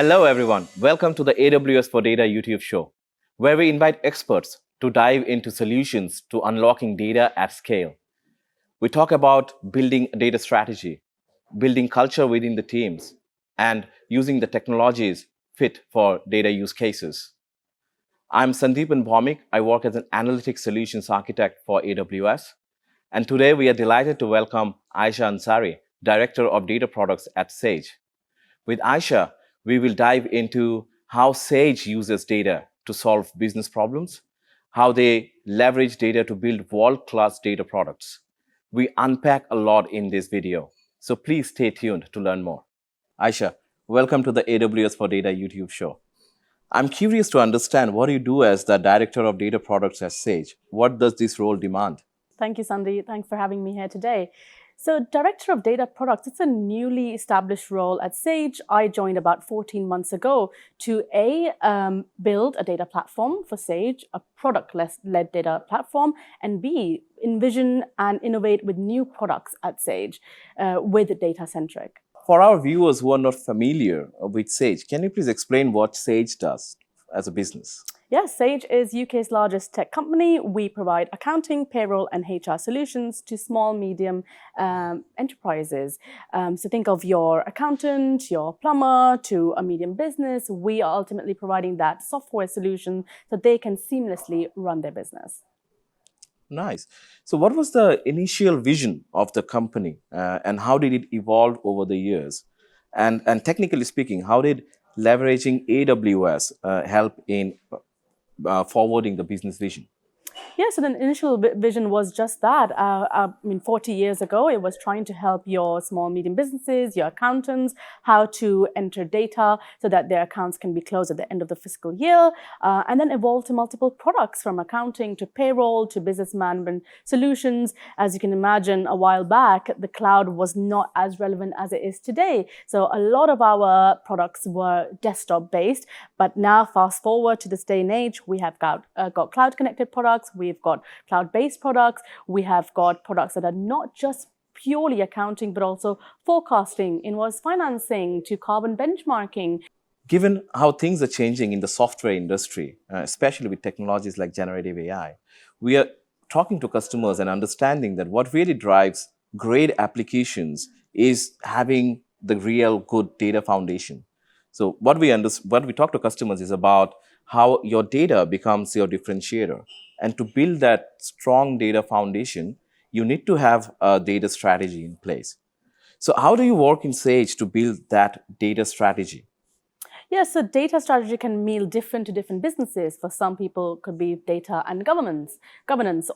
Hello, everyone. Welcome to the AWS for Data YouTube show, where we invite experts to dive into solutions to unlocking data at scale. We talk about building a data strategy, building culture within the teams, and using the technologies fit for data use cases. I'm Sandipan Bhaumik. I work as an analytics solutions architect for AWS. And today we are delighted to welcome Ayesha Ansari, Director of Data Products at Sage. With Ayesha, we will dive into how Sage uses data to solve business problems, how they leverage data to build world-class data products. We unpack a lot in this video, so please stay tuned to learn more. Ayesha, welcome to the AWS for Data YouTube show. I'm curious to understand what you do as the Director of Data Products at Sage. What does this role demand? Thank you, Sandy. Thanks for having me here today. So, Director of Data Products, it's a newly established role at Sage. I joined about 14 months ago to build a data platform for Sage, a product-led data platform, and B, envision and innovate with new products at Sage with data-centric. For our viewers who are not familiar with Sage, can you please explain what Sage does as a business? Yes, Sage is UK's largest tech company. We provide accounting, payroll, and HR solutions to small, medium enterprises. So think of your accountant, your plumber, to a medium business. We are ultimately providing that software solution so they can seamlessly run their business. Nice. So what was the initial vision of the company and how did it evolve over the years? And technically speaking, how did leveraging AWS help in forwarding the business vision? Yeah, so the initial vision was just that. 40 years ago, it was trying to help your small, medium businesses, your accountants, how to enter data so that their accounts can be closed at the end of the fiscal year, and then evolved to multiple products from accounting to payroll to business management solutions. As you can imagine, a while back, the cloud was not as relevant as it is today. So a lot of our products were desktop-based, but now fast forward to this day and age, we have got cloud-connected products, we've got cloud-based products, we have got products that are not just purely accounting, but also forecasting, invoice financing, to carbon benchmarking. Given how things are changing in the software industry, especially with technologies like generative AI, we are talking to customers and understanding that what really drives great applications is having the real good data foundation. So what we talk to customers is about how your data becomes your differentiator. And to build that strong data foundation, you need to have a data strategy in place. So how do you work in Sage to build that data strategy? Yes, so data strategy can mean different to different businesses. For some people, it could be data and governance,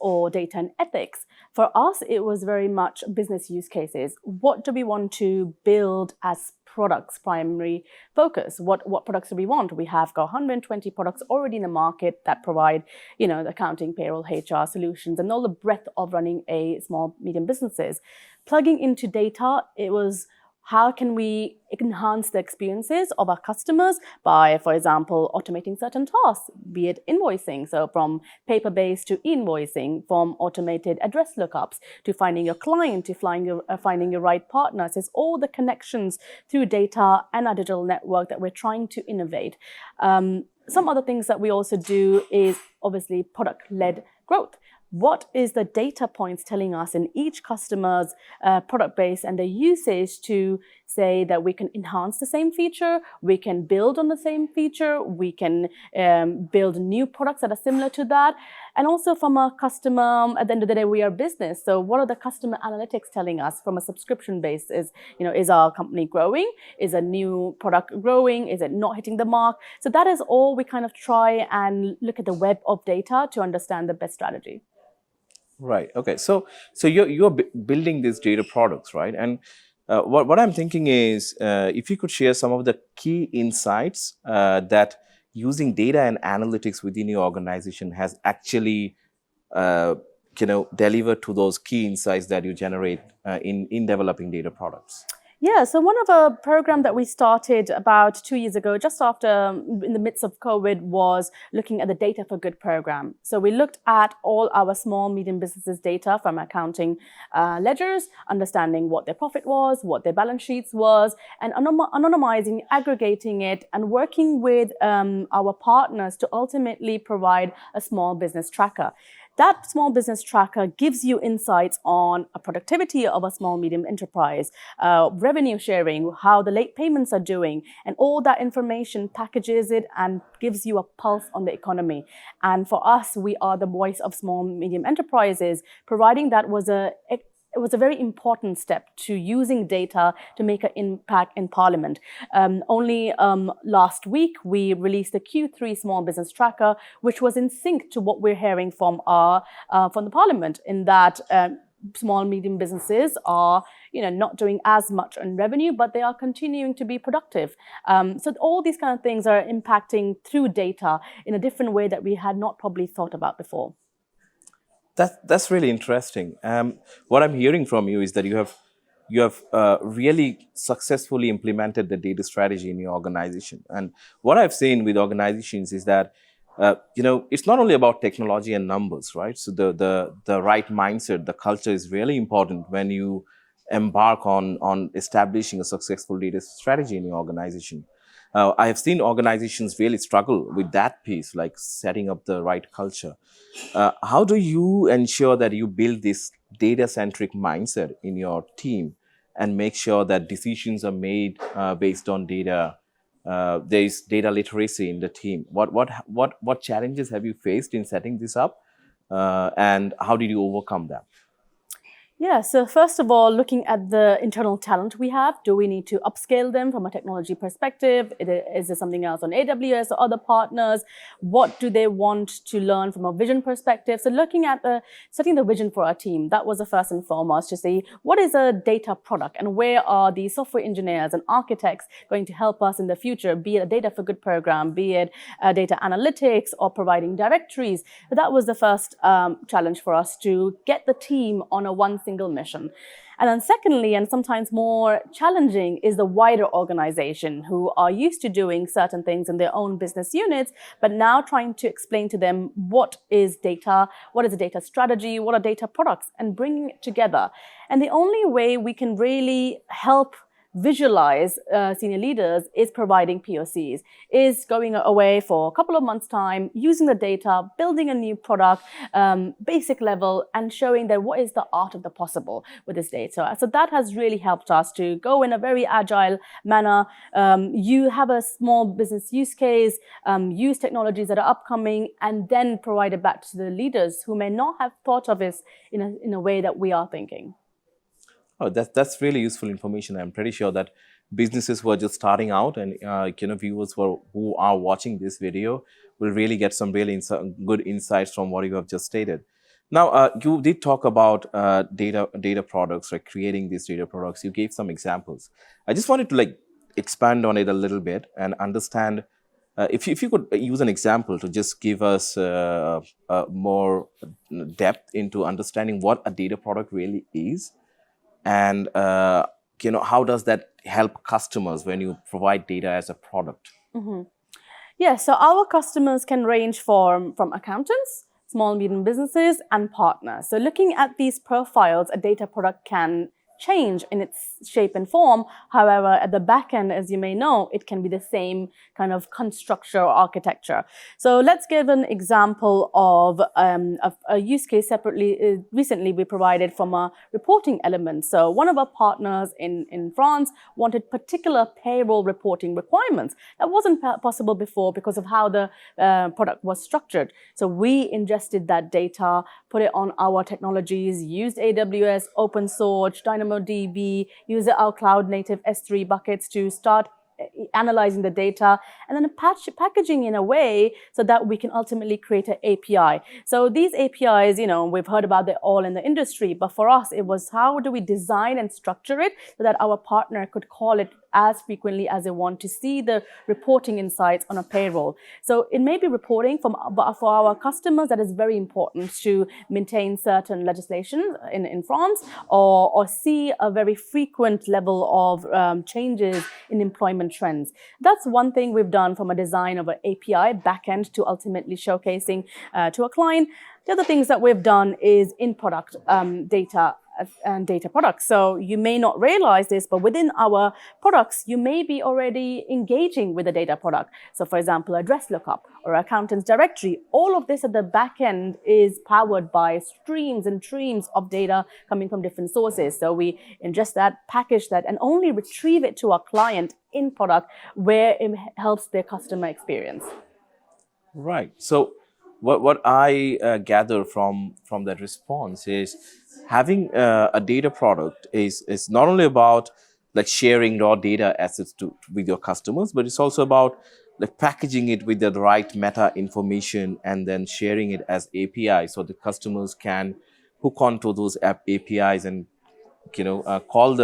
or data and ethics. For us, it was very much business use cases. What do we want to build as products primary focus? What products do we want? We have got 120 products already in the market that provide, the accounting, payroll, HR solutions, and all the breadth of running a small, medium businesses. Plugging into data, it was how can we enhance the experiences of our customers by, for example, automating certain tasks, be it invoicing, so from paper-based to e-invoicing, from automated address lookups to finding your client, to finding your right partner. So it's all the connections through data and our digital network that we're trying to innovate. Some other things that we also do is obviously product-led growth. What is the data points telling us in each customer's product base and the usage to say that we can enhance the same feature, we can build on the same feature, we can build new products that are similar to that. And also from a customer, at the end of the day, we are business. So what are the customer analytics telling us from a subscription base? Is our company growing? Is a new product growing? Is it not hitting the mark? So that is all we kind of try and look at the web of data to understand the best strategy. Right. Okay. So you're building these data products, right? And what I'm thinking is, if you could share some of the key insights that using data and analytics within your organization has actually, delivered to those key insights that you generate in developing data products. Yeah, so one of a program that we started about 2 years ago, just after, in the midst of COVID, was looking at the Data for Good program. So we looked at all our small, medium businesses' data from accounting ledgers, understanding what their profit was, what their balance sheets was, and anonymizing, aggregating it, and working with our partners to ultimately provide a small business tracker. That small business tracker gives you insights on a productivity of a small medium enterprise, revenue sharing, how the late payments are doing, and all that information packages it and gives you a pulse on the economy. And for us, we are the voice of small medium enterprises. Providing that was it was a very important step to using data to make an impact in Parliament. Only last week, we released the Q3 Small Business Tracker, which was in sync to what we're hearing from the Parliament, in that small, medium businesses are, not doing as much on revenue, but they are continuing to be productive. So all these kind of things are impacting through data in a different way that we had not probably thought about before. That's really interesting. What I'm hearing from you is that you have really successfully implemented the data strategy in your organization. And what I've seen with organizations is that it's not only about technology and numbers, right? So the right mindset, the culture is really important when you embark on establishing a successful data strategy in your organization. I have seen organizations really struggle with that piece, like setting up the right culture. How do you ensure that you build this data-centric mindset in your team and make sure that decisions are made based on data? There is data literacy in the team. What challenges have you faced in setting this up, and how did you overcome them? Yeah, so first of all, looking at the internal talent we have, do we need to upscale them from a technology perspective? Is there something else on AWS or other partners? What do they want to learn from a vision perspective? So looking at setting the vision for our team, that was the first and foremost, to see what is a data product and where are the software engineers and architects going to help us in the future, be it a data for good program, be it data analytics or providing directories. So that was the first challenge for us, to get the team on a one single mission. And then secondly, and sometimes more challenging, is the wider organization, who are used to doing certain things in their own business units, but now trying to explain to them what is data, what is a data strategy, what are data products, and bringing it together. And the only way we can really help visualize senior leaders is providing POCs, is going away for a couple of months' time, using the data, building a new product, basic level, and showing that what is the art of the possible with this data. So that has really helped us to go in a very agile manner. You have a small business use case, use technologies that are upcoming, and then provide it back to the leaders who may not have thought of this in a way that we are thinking. Oh, that's really useful information. I'm pretty sure that businesses who are just starting out and viewers who are watching this video will really get some really good insights from what you have just stated. Now, you did talk about data products, like creating these data products. You gave some examples. I just wanted to expand on it a little bit and understand if you could use an example to just give us more depth into understanding what a data product really is. And how does that help customers when you provide data as a product? Mm-hmm. Yeah, so our customers can range from accountants, small, medium businesses, and partners. So looking at these profiles, a data product can change in its shape and form. However, at the back end, as you may know, it can be the same kind of structure or architecture. So let's give an example of a use case separately. Recently, we provided from a reporting element. So one of our partners in France wanted particular payroll reporting requirements. That wasn't possible before because of how the product was structured. So we ingested that data, put it on our technologies, used AWS, open source, DynamoDB, use our cloud native S3 buckets to start analyzing the data, and then packaging in a way so that we can ultimately create an API. So these APIs, we've heard about them all in the industry, but for us, it was how do we design and structure it so that our partner could call it as frequently as they want to see the reporting insights on a payroll. So it may be reporting but for our customers, that is very important to maintain certain legislation in France, or see a very frequent level of changes in employment trends. That's one thing we've done from a design of an API backend to ultimately showcasing to a client. The other things that we've done is in-product data and data products. So you may not realize this, but within our products, you may be already engaging with a data product. So for example, address lookup or accountant's directory, all of this at the back end is powered by streams and streams of data coming from different sources. So we ingest that, package that, and only retrieve it to our client in product where it helps their customer experience. Right. So what I gather from that response is having a data product is not only about like sharing raw data assets with your customers, but it's also about like packaging it with the right meta information and then sharing it as API so the customers can hook onto those APIs and call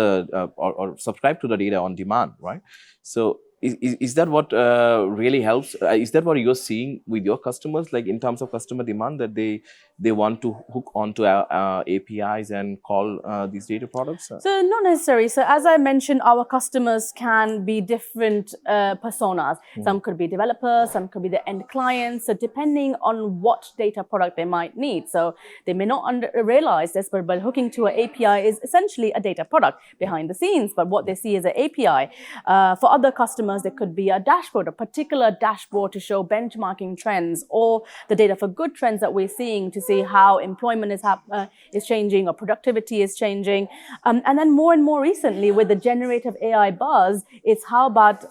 or subscribe to the data on demand, right? So is that what really helps? Is that what you're seeing with your customers, like in terms of customer demand, that they want to hook onto our APIs and call these data products? So not necessarily. So as I mentioned, our customers can be different personas. Some could be developers, some could be the end clients. So depending on what data product they might need. So they may not realize this, but hooking to an API is essentially a data product behind the scenes. But what they see is an API. For other customers, there could be a dashboard, a particular dashboard to show benchmarking trends or the data for good trends that we're seeing to see how employment is changing or productivity is changing. And then more and more recently with the generative AI buzz, it's how about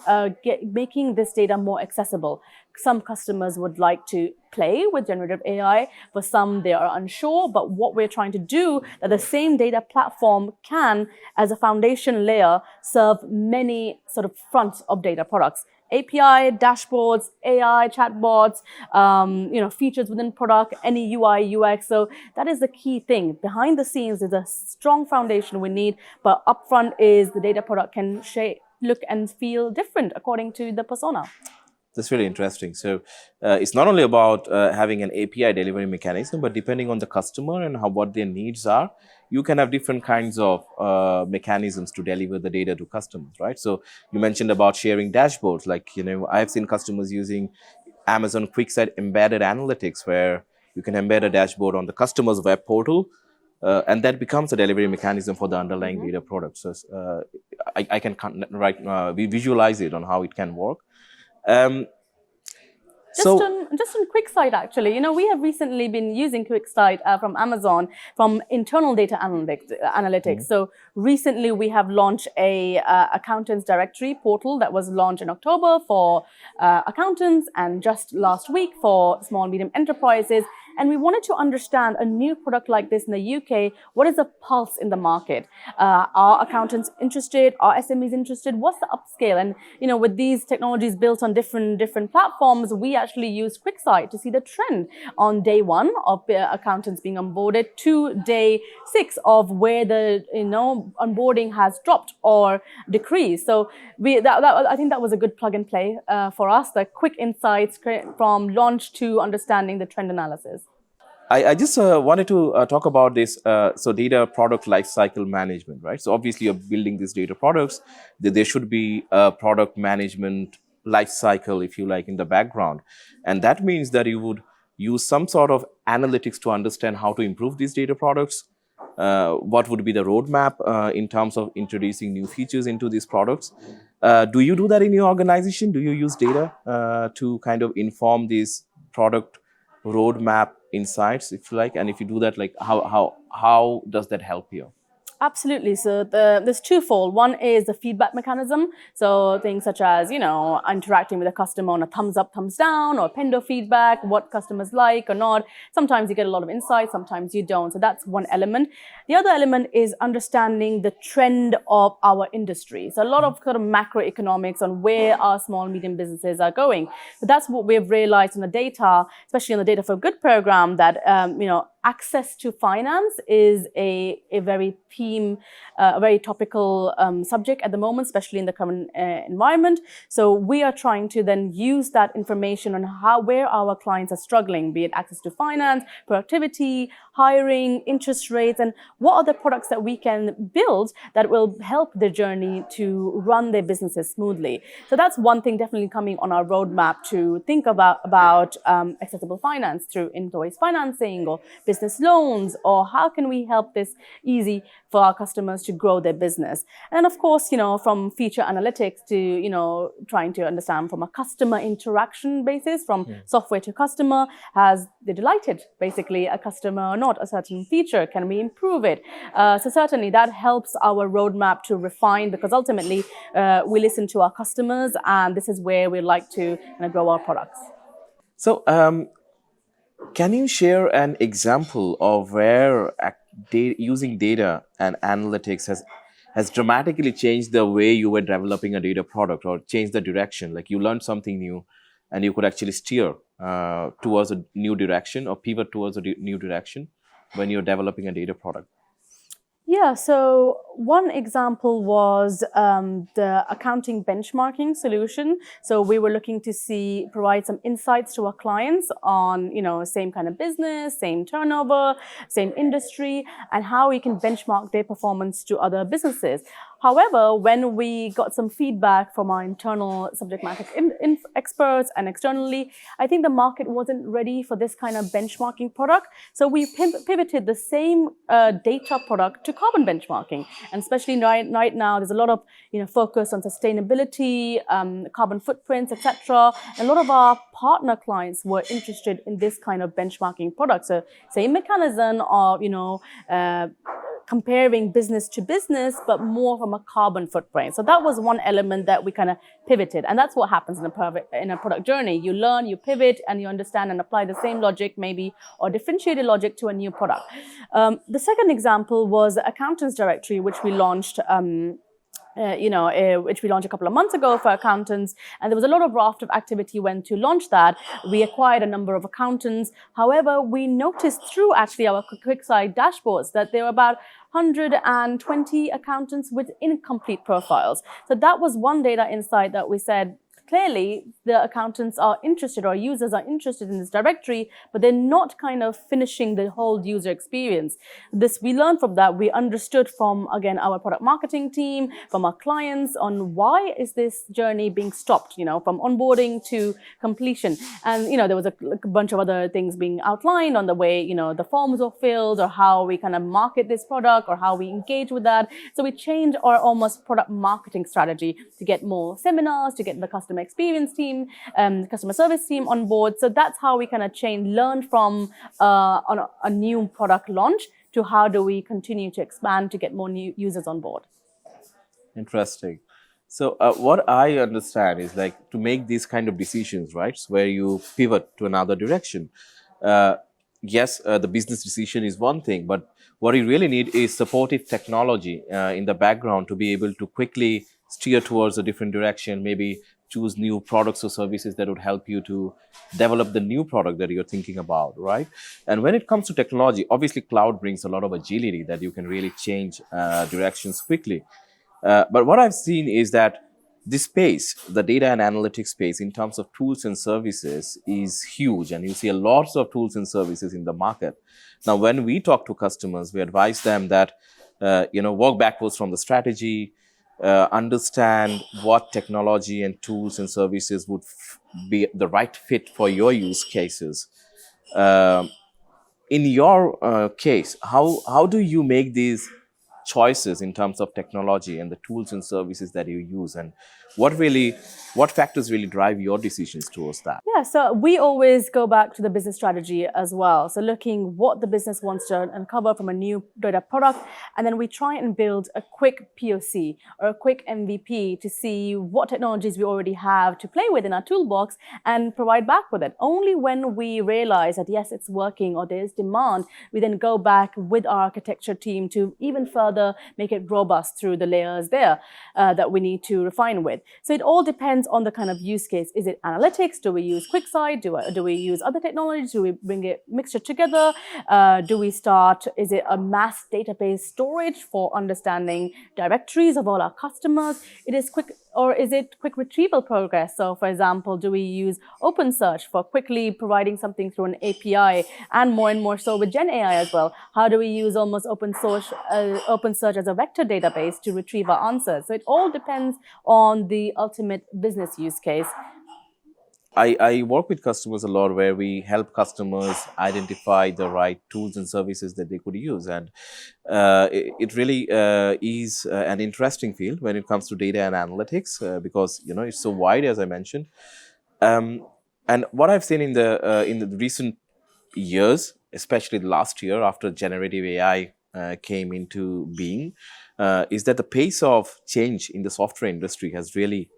making this data more accessible. Some customers would like to play with generative AI. For some, they are unsure. But what we're trying to do, that the same data platform can, as a foundation layer, serve many sort of fronts of data products. API, dashboards, AI, chatbots, features within product, any UI, UX. So that is the key thing. Behind the scenes is a strong foundation we need, but upfront is the data product can look and feel different according to the persona. That's really interesting. So it's not only about having an API delivery mechanism, but depending on the customer and what their needs are, you can have different kinds of mechanisms to deliver the data to customers, right? So you mentioned about sharing dashboards. Like, I have seen customers using Amazon QuickSight embedded analytics, where you can embed a dashboard on the customer's web portal, and that becomes a delivery mechanism for the underlying data product. So I can visualize it on how it can work. Just on QuickSight, actually, we have recently been using QuickSight from Amazon from internal data analytics. So recently we have launched a accountants directory portal that was launched in October for accountants and just last week for small medium enterprises. And we wanted to understand a new product like this in the UK. What is the pulse in the market? Are accountants interested? Are SMEs interested? What's the upscale? And with these technologies built on different platforms, we actually use QuickSight to see the trend on day 1 of accountants being onboarded to day 6 of where the onboarding has dropped or decreased. So I think that was a good plug and play for us. The quick insights from launch to understanding the trend analysis. I just wanted to talk about this, so data product lifecycle management, right? So obviously you're building these data products. There should be a product management lifecycle, if you like, in the background. And that means that you would use some sort of analytics to understand how to improve these data products. What would be the roadmap in terms of introducing new features into these products? Do you do that in your organization? Do you use data to kind of inform these product roadmap insights, if you like? And if you do that, like how does that help you? Absolutely. So there's twofold. One is the feedback mechanism. So things such as, interacting with a customer on a thumbs up, thumbs down, or Pendo feedback, what customers like or not. Sometimes you get a lot of insight, sometimes you don't. So that's one element. The other element is understanding the trend of our industry. So a lot of sort of macroeconomics on where our small, medium businesses are going. So that's what we've realized in the data, especially in the Data for Good program, that, access to finance is a very very topical subject at the moment, especially in the current environment. So we are trying to then use that information on where our clients are struggling, be it access to finance, productivity, hiring, interest rates, and what are the products that we can build that will help their journey to run their businesses smoothly. So that's one thing definitely coming on our roadmap, to think about accessible finance through invoice financing or business loans, or how can we help this easy for our customers to grow their business. And of course, from feature analytics to, trying to understand from a customer interaction basis, from software to customer, has they delighted basically a customer or not a certain feature? Can we improve it? So certainly that helps our roadmap to refine, because ultimately we listen to our customers, and this is where we like to grow our products. So, can you share an example of where using data and analytics has dramatically changed the way you were developing a data product, or changed the direction? Like you learned something new and you could actually steer towards a new direction, or pivot towards a new direction when you're developing a data product? Yeah, so one example was the accounting benchmarking solution. So we were looking to provide some insights to our clients on, same kind of business, same turnover, same industry, and how we can benchmark their performance to other businesses. However, when we got some feedback from our internal subject matter experts and externally, I think the market wasn't ready for this kind of benchmarking product. So we pivoted the same data product to carbon benchmarking. And especially right now, there's a lot of focus on sustainability, carbon footprints, etc. And a lot of our partner clients were interested in this kind of benchmarking product. So same mechanism of comparing business to business, but more from a carbon footprint. So that was one element that we kind of pivoted. And that's what happens in a product journey. You learn, you pivot, and you understand and apply the same logic maybe, or differentiated logic to a new product. The second example was the Accountants Directory, which we launched which we launched a couple of months ago for accountants. And there was a lot of raft of activity when to launch that. We acquired a number of accountants. However, we noticed through actually our QuickSight dashboards that there were about 120 accountants with incomplete profiles. So that was one data insight that we said, clearly the accountants are interested, or users are interested in this directory, but they're not kind of finishing the whole user experience. This, we learned from that. We understood from, again, our product marketing team, from our clients, on why is this journey being stopped, from onboarding to completion. And, there was a bunch of other things being outlined on the way, the forms were filled, or how we kind of market this product, or how we engage with that. So we changed our almost product marketing strategy to get more seminars, to get the customer experience team, customer service team on board. So that's how we kind of learn from on a new product launch to how do we continue to expand to get more new users on board. Interesting. So what I understand is, like, to make these kind of decisions, right, so where you pivot to another direction. Yes, the business decision is one thing, but what you really need is supportive technology in the background to be able to quickly steer towards a different direction, maybe choose new products or services that would help you to develop the new product that you're thinking about, right? And when it comes to technology, obviously cloud brings a lot of agility that you can really change directions quickly. But what I've seen is that this space, the data and analytics space, in terms of tools and services, is huge. And you see lots of tools and services in the market. Now, when we talk to customers, we advise them that, work backwards from the strategy, understand what technology and tools and services would be the right fit for your use cases. In your case, how do you make these choices in terms of technology and the tools and services that you use, and what factors really drive your decisions towards that? Yeah, so we always go back to the business strategy as well. So looking what the business wants to uncover from a new data product, and then we try and build a quick POC or a quick MVP to see what technologies we already have to play with in our toolbox and provide back with it. Only when we realize that yes, it's working or there's demand, we then go back with our architecture team to even further make it robust through the layers there that we need to refine with. it. So it all depends on the kind of use case. Is it analytics? Do we use QuickSight? Do we use other technologies? Do we bring it mixture together? Is it a mass database storage for understanding directories of all our customers? Is it quick retrieval progress? So for example, do we use OpenSearch for quickly providing something through an API, and more so with Gen AI as well? How do we use almost OpenSearch as a vector database to retrieve our answers? So it all depends on the ultimate business use case. I work with customers a lot where we help customers identify the right tools and services that they could use. And it really is an interesting field when it comes to data and analytics because, it's so wide, as I mentioned. And what I've seen in the recent years, especially the last year after generative AI came into being, is that the pace of change in the software industry has really,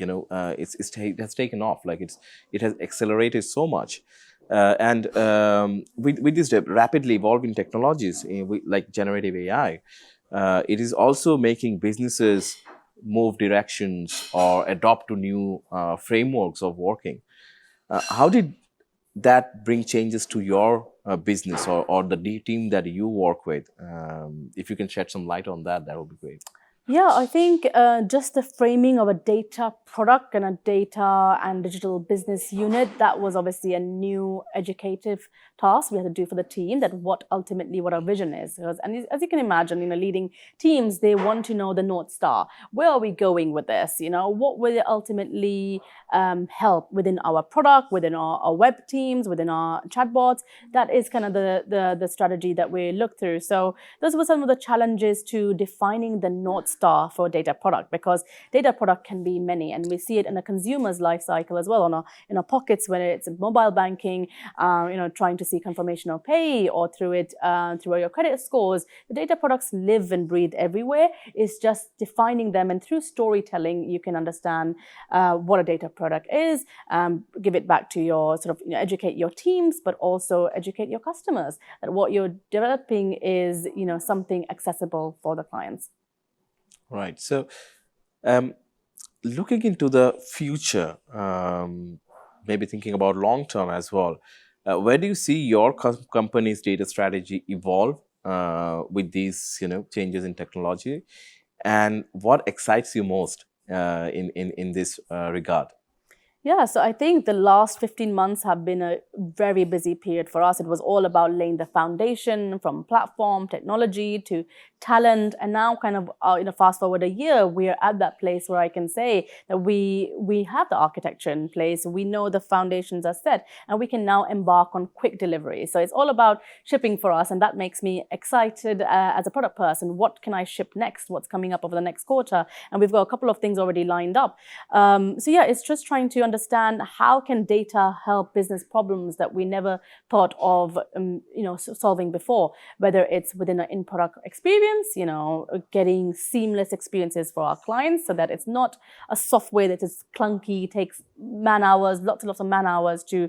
it has taken off. It has accelerated so much, and with these rapidly evolving technologies, like generative AI, it is also making businesses move directions or adopt to new frameworks of working. How did that bring changes to your business or the team that you work with? If you can shed some light on that, that would be great. Yeah, I think just the framing of a data product and a data and digital business unit, that was obviously a new educative task we had to do for the team, that what our vision is. And as you can imagine, leading teams, they want to know the North Star. Where are we going with this? What will it ultimately help within our product, within our web teams, within our chatbots? That is kind of the strategy that we look through. So those were some of the challenges to defining the North Star for data product, because data product can be many, and we see it in a consumer's life cycle as well, in our pockets, whether it's mobile banking, trying to see confirmation of pay, or through your credit scores. The data products live and breathe everywhere. It's just defining them, and through storytelling, you can understand what a data product is, give it back to your educate your teams, but also educate your customers that what you're developing is something accessible for the clients. Right. So, looking into the future, maybe thinking about long term as well, where do you see your company's data strategy evolve with these, changes in technology, and what excites you most in this regard? Yeah, so I think the last 15 months have been a very busy period for us. It was all about laying the foundation from platform, technology to talent. And now kind of, fast forward a year, we're at that place where I can say that we have the architecture in place. We know the foundations are set, and we can now embark on quick delivery. So it's all about shipping for us. And that makes me excited as a product person. What can I ship next? What's coming up over the next quarter? And we've got a couple of things already lined up. So yeah, it's just trying to understand how can data help business problems that we never thought of solving before, whether it's within an in-product experience, getting seamless experiences for our clients so that it's not a software that is clunky, takes lots and lots of man hours to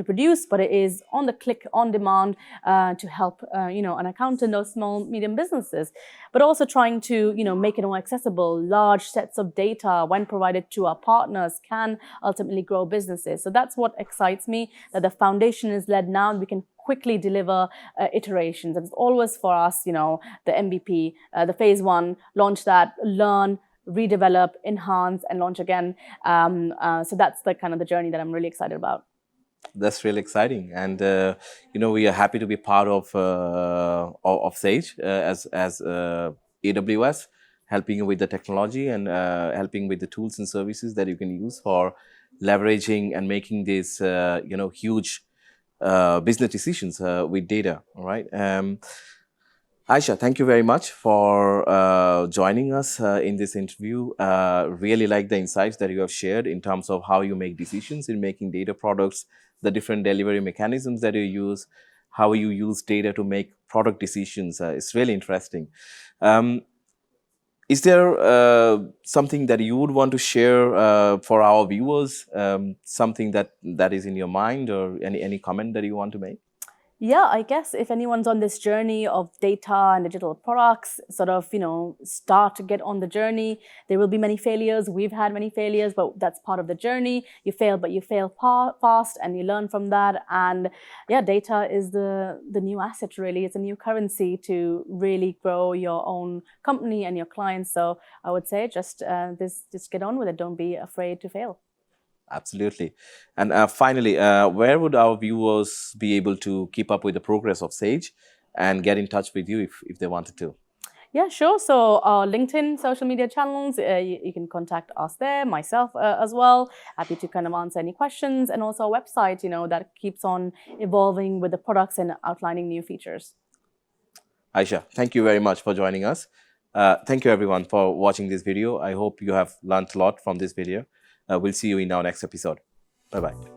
produce, but it is on the click, on demand to help an accountant or small, medium businesses. But also trying to make it more accessible. Large sets of data, when provided to our partners, can ultimately grow businesses. So that's what excites me, that the foundation is led now, and we can quickly deliver iterations. And it's always for us, the MVP, the phase one, launch that, learn, redevelop, enhance, and launch again. So that's the kind of the journey that I'm really excited about. That's really exciting, and we are happy to be part of Sage as AWS, helping you with the technology and helping with the tools and services that you can use for leveraging and making these huge business decisions with data. All right. Ayesha, thank you very much for joining us in this interview. Really like the insights that you have shared in terms of how you make decisions in making data products, the different delivery mechanisms that you use, how you use data to make product decisions. It's really interesting. Is there something that you would want to share for our viewers? Something that is in your mind, or any comment that you want to make? Yeah, I guess if anyone's on this journey of data and digital products, sort of, start to get on the journey, there will be many failures. We've had many failures, but that's part of the journey. You fail, but you fail fast and you learn from that. And yeah, data is the new asset, really. It's a new currency to really grow your own company and your clients. So I would say just get on with it. Don't be afraid to fail. Absolutely. And finally, where would our viewers be able to keep up with the progress of Sage and get in touch with you if they wanted to? Yeah, sure. So our LinkedIn social media channels, you can contact us there, myself as well. Happy to kind of answer any questions. And also our website, that keeps on evolving with the products and outlining new features. Ayesha, thank you very much for joining us. Thank you everyone for watching this video. I hope you have learned a lot from this video. We'll see you in our next episode. Bye-bye.